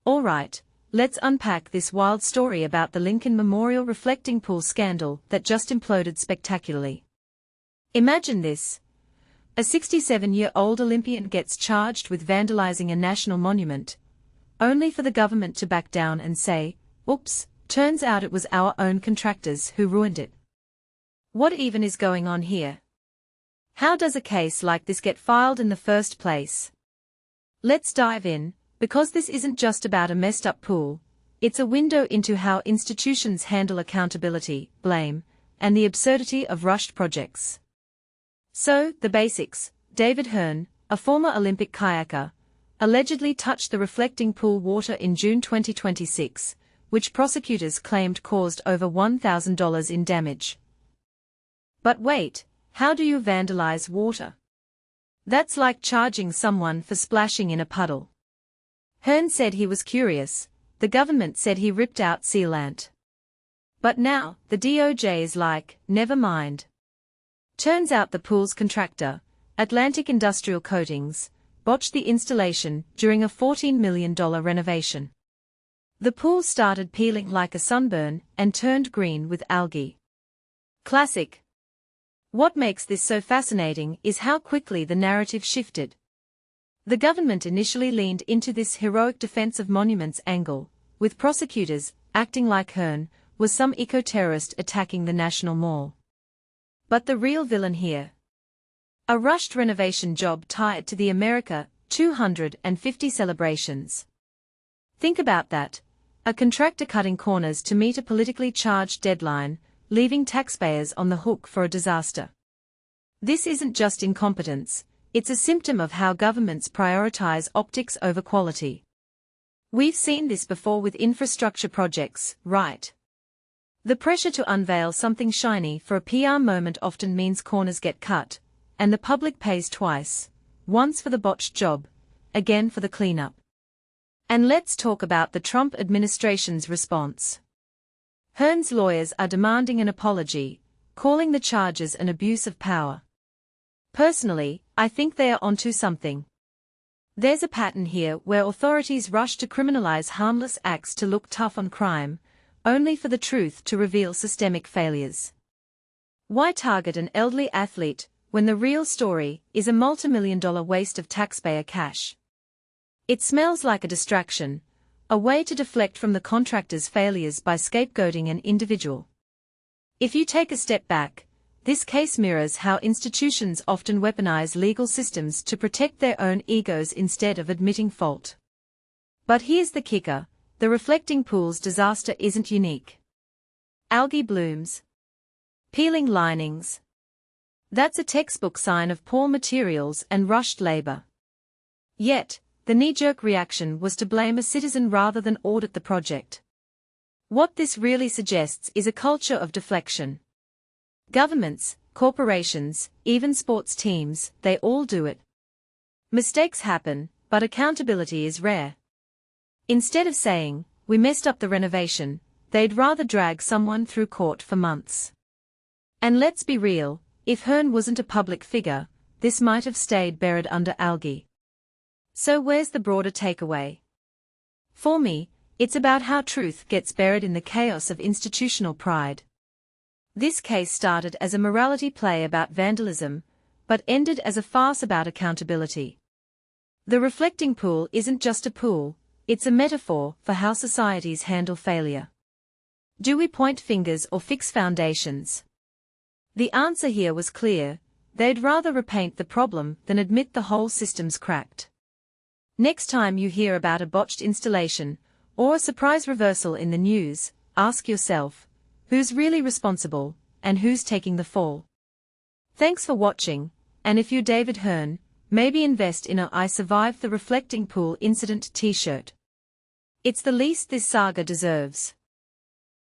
Alright, let's unpack this wild story about the Lincoln Memorial reflecting pool scandal that just imploded spectacularly. Imagine this. A 67-year-old Olympian gets charged with vandalizing a national monument, only for the government to back down and say, "Oops, turns out it was our own contractors who ruined it." What even is going on here? How does a case like this get filed in the first place? Let's dive in, because this isn't just about a messed-up pool, it's a window into how institutions handle accountability, blame, and the absurdity of rushed projects. So, the basics. David Hearn, a former Olympic kayaker, allegedly touched the reflecting pool water in June 2026, which prosecutors claimed caused over $1,000 in damage. But wait, how do you vandalize water? That's like charging someone for splashing in a puddle. Hearn said he was curious, the government said he ripped out sealant. But now, the DOJ is like, never mind. Turns out the pool's contractor, Atlantic Industrial Coatings, botched the installation during a $14 million renovation. The pool started peeling like a sunburn and turned green with algae. Classic. What makes this so fascinating is how quickly the narrative shifted. The government initially leaned into this heroic defense of monuments angle, with prosecutors acting like Hearn was some eco-terrorist attacking the National Mall. But the real villain here? A rushed renovation job tied to the America 250 celebrations. Think about that. A contractor cutting corners to meet a politically charged deadline, leaving taxpayers on the hook for a disaster. This isn't just incompetence, it's a symptom of how governments prioritize optics over quality. We've seen this before with infrastructure projects, right? The pressure to unveil something shiny for a PR moment often means corners get cut, and the public pays twice, once for the botched job, again for the cleanup. And let's talk about the Trump administration's response. Hearn's lawyers are demanding an apology, calling the charges an abuse of power. Personally, I think they are onto something. There's a pattern here where authorities rush to criminalize harmless acts to look tough on crime, only for the truth to reveal systemic failures. Why target an elderly athlete when the real story is a multi-million-dollar waste of taxpayer cash? It smells like a distraction, a way to deflect from the contractor's failures by scapegoating an individual. If you take a step back, this case mirrors how institutions often weaponize legal systems to protect their own egos instead of admitting fault. But here's the kicker, the reflecting pool's disaster isn't unique. Algae blooms. Peeling linings. That's a textbook sign of poor materials and rushed labor. Yet, the knee-jerk reaction was to blame a citizen rather than audit the project. What this really suggests is a culture of deflection. Governments, corporations, even sports teams, they all do it. Mistakes happen, but accountability is rare. Instead of saying, "We messed up the renovation," they'd rather drag someone through court for months. And let's be real, if Hearn wasn't a public figure, this might have stayed buried under algae. So where's the broader takeaway? For me, it's about how truth gets buried in the chaos of institutional pride. This case started as a morality play about vandalism, but ended as a farce about accountability. The reflecting pool isn't just a pool, it's a metaphor for how societies handle failure. Do we point fingers or fix foundations? The answer here was clear, they'd rather repaint the problem than admit the whole system's cracked. Next time you hear about a botched installation, or a surprise reversal in the news, ask yourself, who's really responsible, and who's taking the fall? Thanks for watching, and if you're David Hearn, maybe invest in a "I survived the reflecting pool incident" t-shirt. It's the least this saga deserves.